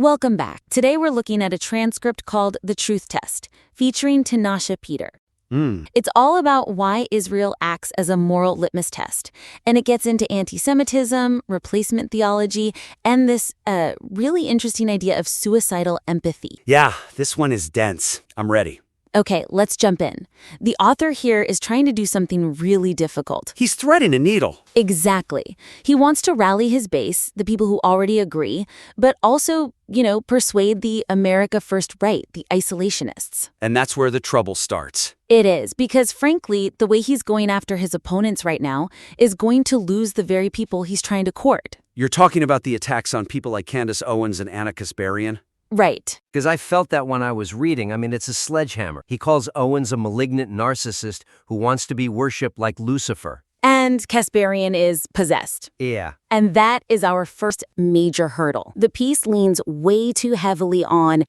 Welcome back. Today we're looking at a transcript called The Truth Test, featuring Tinashe Peter. It's all about why Israel acts as a moral litmus test, and it gets into anti-Semitism, replacement theology, and this really interesting idea of suicidal empathy. Yeah, this one is dense. I'm ready. Okay, let's jump in. The author here is trying to do something really difficult. He's threading a needle. Exactly. He wants to rally his base, the people who already agree, but also, persuade the America First right, the isolationists. And that's where the trouble starts. It is, because frankly, the way he's going after his opponents right now is going to lose the very people he's trying to court. You're talking about the attacks on people like Candace Owens and Anna Kasparian? Right. Because I felt that when I was reading. I mean, it's a sledgehammer. He calls Owens a malignant narcissist who wants to be worshipped like Lucifer. And Kasparian is possessed. Yeah. And that is our first major hurdle. The piece leans way too heavily on,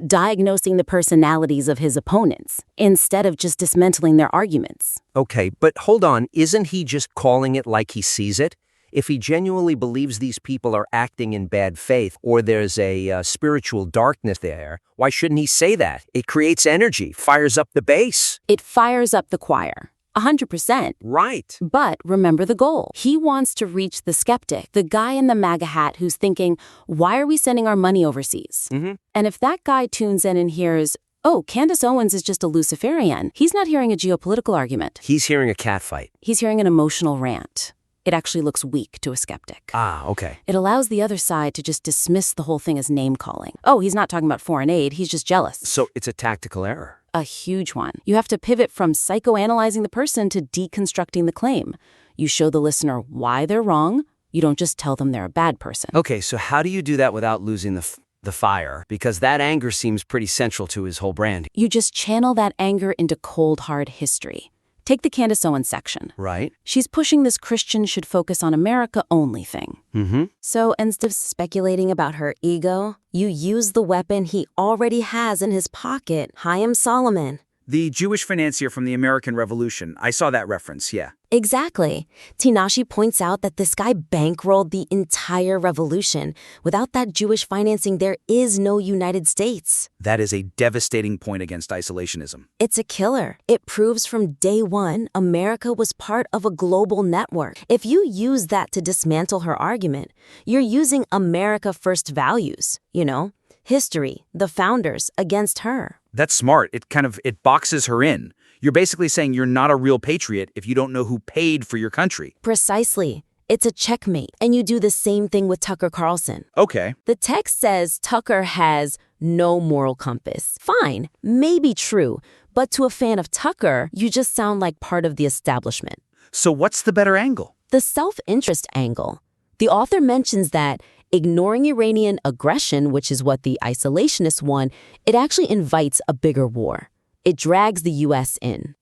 diagnosing the personalities of his opponents, instead of just dismantling their arguments. Okay, but hold on. Isn't he just calling it like he sees it? If he genuinely believes these people are acting in bad faith or there's a spiritual darkness there, why shouldn't he say that? It creates energy, fires up the base. It fires up the choir. 100%. Right. But remember the goal. He wants to reach the skeptic, the guy in the MAGA hat who's thinking, why are we sending our money overseas? And if that guy tunes in and hears, oh, Candace Owens is just a Luciferian, he's not hearing a geopolitical argument. He's hearing a catfight. He's hearing an emotional rant. It actually looks weak to a skeptic. Ah, okay. It allows the other side to just dismiss the whole thing as name-calling. Oh, he's not talking about foreign aid, he's just jealous. So it's a tactical error. A huge one. You have to pivot from psychoanalyzing the person to deconstructing the claim. You show the listener why they're wrong. You don't just tell them they're a bad person. Okay, so how do you do that without losing the fire? Because that anger seems pretty central to his whole brand. You just channel that anger into cold, hard history. Take the Candace Owens section. Right. She's pushing this Christians should focus on America only thing. So instead of speculating about her ego, you use the weapon he already has in his pocket, Chaim Solomon. The Jewish financier from the American Revolution. I saw that reference, yeah. Exactly. Tinashe points out that this guy bankrolled the entire revolution. Without that Jewish financing, there is no United States. That is a devastating point against isolationism. It's a killer. It proves from day one America was part of a global network. If you use that to dismantle her argument, you're using America First values, history, the founders, against her. That's smart. It boxes her in. You're basically saying you're not a real patriot if you don't know who paid for your country. Precisely. It's a checkmate. And you do the same thing with Tucker Carlson. Okay. The text says Tucker has no moral compass. Fine, maybe true. But to a fan of Tucker, you just sound like part of the establishment. So what's the better angle? The self-interest angle. The author mentions that ignoring Iranian aggression, which is what the isolationists want, it actually invites a bigger war. It drags the U.S. in.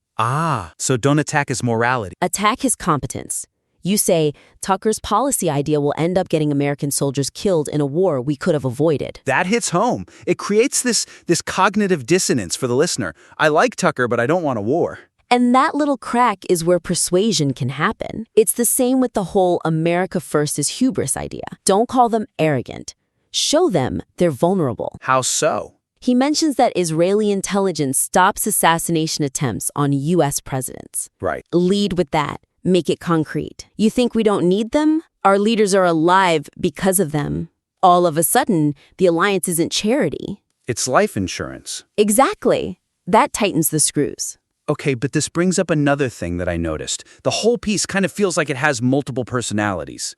So don't attack his morality. Attack his competence. You say, Tucker's policy idea will end up getting American soldiers killed in a war we could have avoided. That hits home. It creates this cognitive dissonance for the listener. I like Tucker, but I don't want a war. And that little crack is where persuasion can happen. It's the same with the whole America First is hubris idea. Don't call them arrogant. Show them they're vulnerable. How so? He mentions that Israeli intelligence stops assassination attempts on U.S. presidents. Right. Lead with that. Make it concrete. You think we don't need them? Our leaders are alive because of them. All of a sudden, the alliance isn't charity. It's life insurance. Exactly. That tightens the screws. Okay, but this brings up another thing that I noticed. The whole piece kind of feels like it has multiple personalities.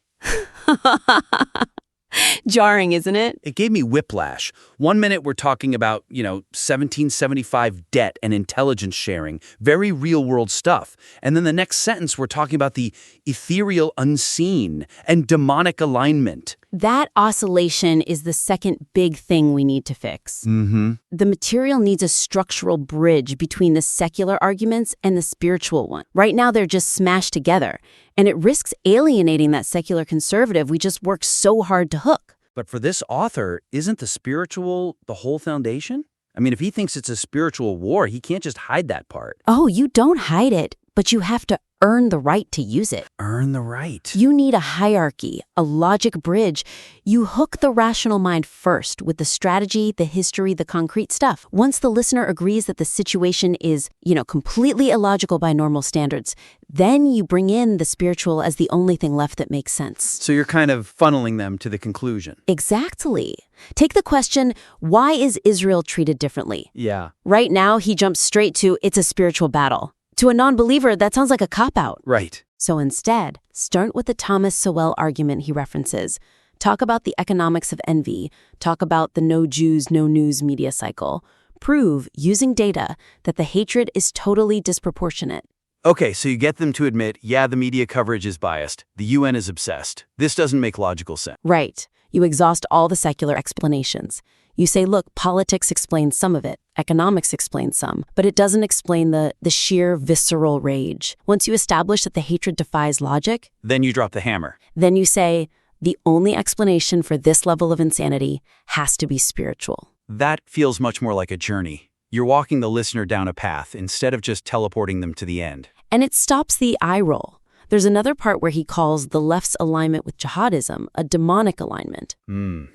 Jarring, isn't it? It gave me whiplash. 1 minute we're talking about, 1775 debt and intelligence sharing, very real-world stuff. And then the next sentence we're talking about the ethereal unseen and demonic alignment. That oscillation is the second big thing we need to fix. The material needs a structural bridge between the secular arguments and the spiritual one. Right now, they're just smashed together, and it risks alienating that secular conservative we just worked so hard to hook. But for this author, isn't the spiritual the whole foundation? I mean, if he thinks it's a spiritual war, he can't just hide that part. Oh, you don't hide it. but you have to earn the right to use it. Earn the right. You need a hierarchy, a logic bridge. You hook the rational mind first with the strategy, the history, the concrete stuff. Once the listener agrees that the situation is, completely illogical by normal standards, then you bring in the spiritual as the only thing left that makes sense. So you're kind of funneling them to the conclusion. Exactly. Take the question, why is Israel treated differently? Yeah. Right now, he jumps straight to, it's a spiritual battle. To a non-believer, that sounds like a cop-out. Right. So instead, start with the Thomas Sowell argument he references. Talk about the economics of envy. Talk about the no Jews, no news media cycle. Prove, using data, that the hatred is totally disproportionate. Okay, so you get them to admit, yeah, the media coverage is biased. The UN is obsessed. This doesn't make logical sense. Right. You exhaust all the secular explanations. You say, look, politics explains some of it, economics explains some, but it doesn't explain the sheer visceral rage. Once you establish that the hatred defies logic, then you drop the hammer. Then you say, the only explanation for this level of insanity has to be spiritual. That feels much more like a journey. You're walking the listener down a path instead of just teleporting them to the end. And it stops the eye roll. There's another part where he calls the left's alignment with jihadism a demonic alignment.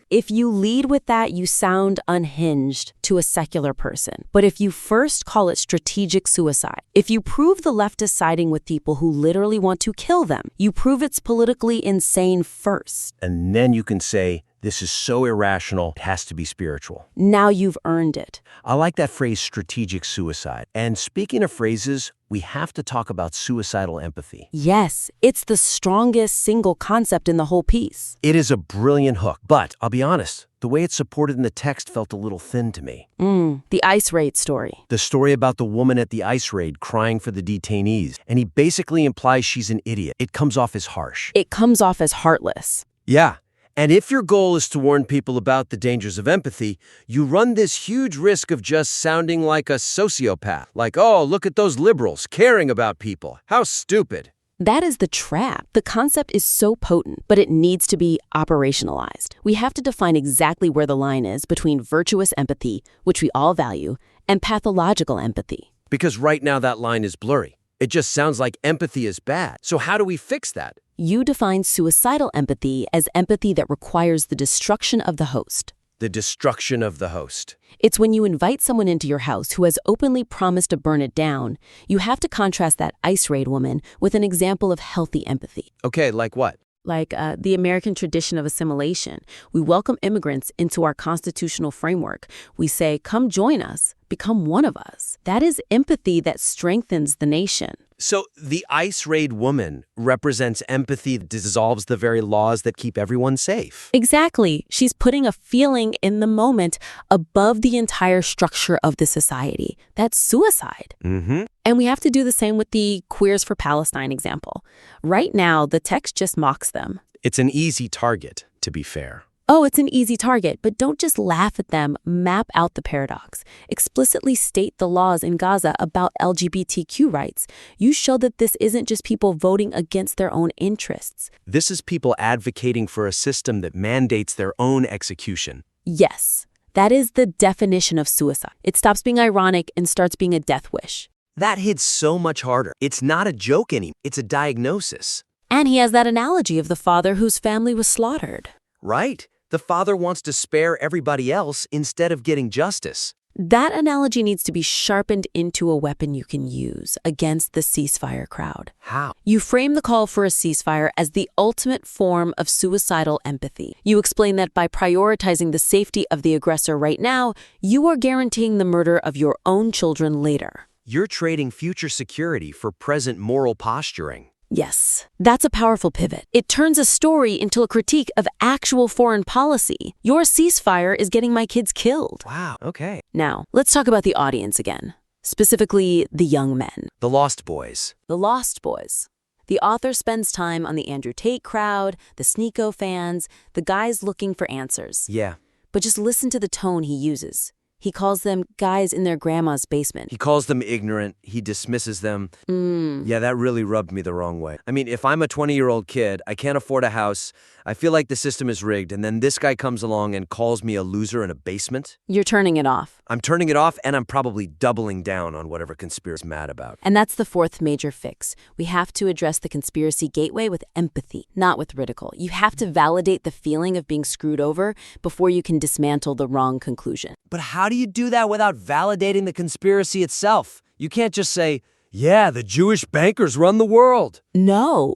If you lead with that, you sound unhinged to a secular person. But if you first call it strategic suicide, if you prove the left is siding with people who literally want to kill them, you prove it's politically insane first. And then you can say, this is so irrational, it has to be spiritual. Now you've earned it. I like that phrase, strategic suicide. And speaking of phrases, we have to talk about suicidal empathy. Yes, it's the strongest single concept in the whole piece. It is a brilliant hook, but I'll be honest, the way it's supported in the text felt a little thin to me. The ICE raid story. The story about the woman at the ICE raid crying for the detainees, and he basically implies she's an idiot. It comes off as harsh. It comes off as heartless. Yeah. And if your goal is to warn people about the dangers of empathy, you run this huge risk of just sounding like a sociopath. Like, oh, look at those liberals caring about people. How stupid. That is the trap. The concept is so potent, but it needs to be operationalized. We have to define exactly where the line is between virtuous empathy, which we all value, and pathological empathy. Because right now that line is blurry. It just sounds like empathy is bad. So how do we fix that? You define suicidal empathy as empathy that requires the destruction of the host. The destruction of the host. It's when you invite someone into your house who has openly promised to burn it down. You have to contrast that ICE raid woman with an example of healthy empathy. Okay, like what? Like the American tradition of assimilation. We welcome immigrants into our constitutional framework. We say, come join us, become one of us. That is empathy that strengthens the nation. So the ICE raid woman represents empathy that dissolves the very laws that keep everyone safe. Exactly. She's putting a feeling in the moment above the entire structure of the society. That's suicide. And we have to do the same with the Queers for Palestine example. Right now, the text just mocks them. It's an easy target, to be fair. Oh, it's an easy target, but don't just laugh at them. Map out the paradox. Explicitly state the laws in Gaza about LGBTQ rights. You show that this isn't just people voting against their own interests. This is people advocating for a system that mandates their own execution. Yes, that is the definition of suicide. It stops being ironic and starts being a death wish. That hits so much harder. It's not a joke anymore. It's a diagnosis. And he has that analogy of the father whose family was slaughtered. Right. The father wants to spare everybody else instead of getting justice. That analogy needs to be sharpened into a weapon you can use against the ceasefire crowd. How? You frame the call for a ceasefire as the ultimate form of suicidal empathy. You explain that by prioritizing the safety of the aggressor right now, you are guaranteeing the murder of your own children later. You're trading future security for present moral posturing. Yes, that's a powerful pivot. It turns a story into a critique of actual foreign policy. Your ceasefire is getting my kids killed. Wow, okay. Now, let's talk about the audience again, specifically the young men. The Lost Boys. The Lost Boys. The author spends time on the Andrew Tate crowd, the Sneeko fans, the guys looking for answers. Yeah. But just listen to the tone he uses. He calls them guys in their grandma's basement. He calls them ignorant. He dismisses them. Yeah, that really rubbed me the wrong way. I mean, if I'm a 20-year-old kid, I can't afford a house, I feel like the system is rigged, and then this guy comes along and calls me a loser in a basement. You're turning it off. I'm turning it off, and I'm probably doubling down on whatever conspiracy I'm mad about. And that's the fourth major fix. We have to address the conspiracy gateway with empathy, not with ridicule. You have to validate the feeling of being screwed over before you can dismantle the wrong conclusion. But how do you do that without validating the conspiracy itself? You can't just say, yeah, the Jewish bankers run the world. No.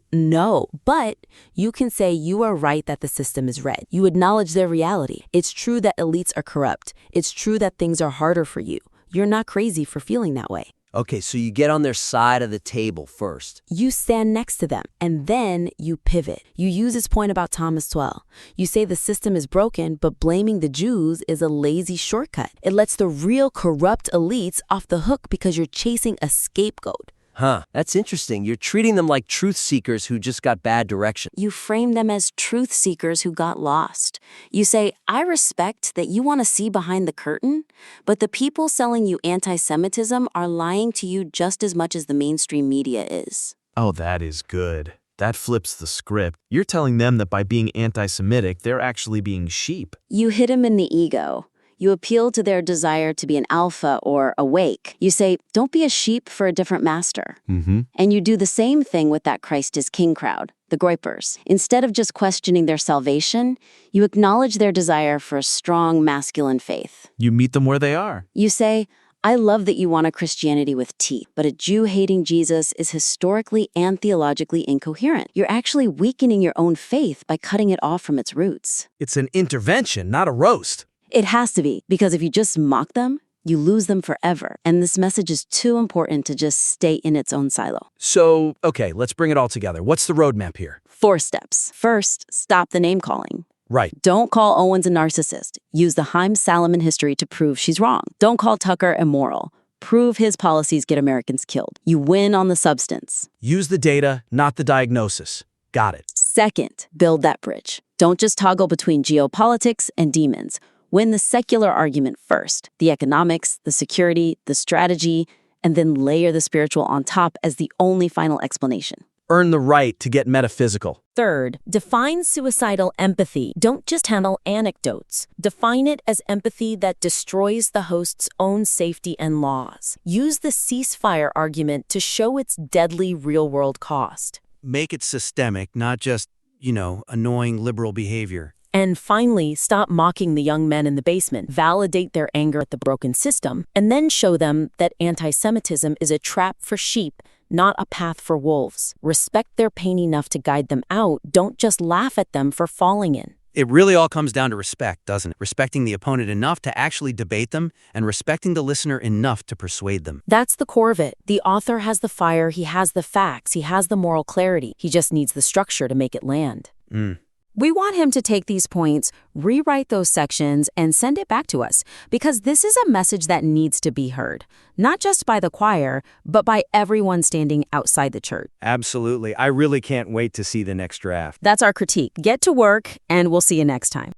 But you can say you are right that the system is red. You acknowledge their reality. It's true that elites are corrupt. It's true that things are harder for you. You're not crazy for feeling that way. Okay, so you get on their side of the table first. You stand next to them, and then you pivot. You use his point about Thomas Twell. You say the system is broken, but blaming the Jews is a lazy shortcut. It lets the real corrupt elites off the hook because you're chasing a scapegoat. That's interesting. You're treating them like truth seekers who just got bad direction. You frame them as truth seekers who got lost. You say, I respect that you want to see behind the curtain, but the people selling you anti-Semitism are lying to you just as much as the mainstream media is. Oh, that is good. That flips the script. You're telling them that by being anti-Semitic, they're actually being sheep. You hit them in the ego. You appeal to their desire to be an alpha or awake. You say, don't be a sheep for a different master. And you do the same thing with that Christ is King crowd, the Groypers. Instead of just questioning their salvation, you acknowledge their desire for a strong masculine faith. You meet them where they are. You say, I love that you want a Christianity with teeth, but a Jew-hating Jesus is historically and theologically incoherent. You're actually weakening your own faith by cutting it off from its roots. It's an intervention, not a roast. It has to be, because if you just mock them, you lose them forever. And this message is too important to just stay in its own silo. So, okay, let's bring it all together. What's the roadmap here? 4 steps. First, stop the name calling. Right. Don't call Owens a narcissist. Use the Haim-Salomon history to prove she's wrong. Don't call Tucker immoral. Prove his policies get Americans killed. You win on the substance. Use the data, not the diagnosis. Got it. Second, build that bridge. Don't just toggle between geopolitics and demons. Win the secular argument first, the economics, the security, the strategy, and then layer the spiritual on top as the only final explanation. Earn the right to get metaphysical. Third, define suicidal empathy. Don't just handle anecdotes. Define it as empathy that destroys the host's own safety and laws. Use the ceasefire argument to show its deadly real-world cost. Make it systemic, not just, annoying liberal behavior. And finally, stop mocking the young men in the basement. Validate their anger at the broken system, and then show them that anti-Semitism is a trap for sheep, not a path for wolves. Respect their pain enough to guide them out. Don't just laugh at them for falling in. It really all comes down to respect, doesn't it? Respecting the opponent enough to actually debate them, and respecting the listener enough to persuade them. That's the core of it. The author has the fire, he has the facts, he has the moral clarity. He just needs the structure to make it land. We want him to take these points, rewrite those sections, and send it back to us, because this is a message that needs to be heard, not just by the choir, but by everyone standing outside the church. Absolutely. I really can't wait to see the next draft. That's our critique. Get to work, and we'll see you next time.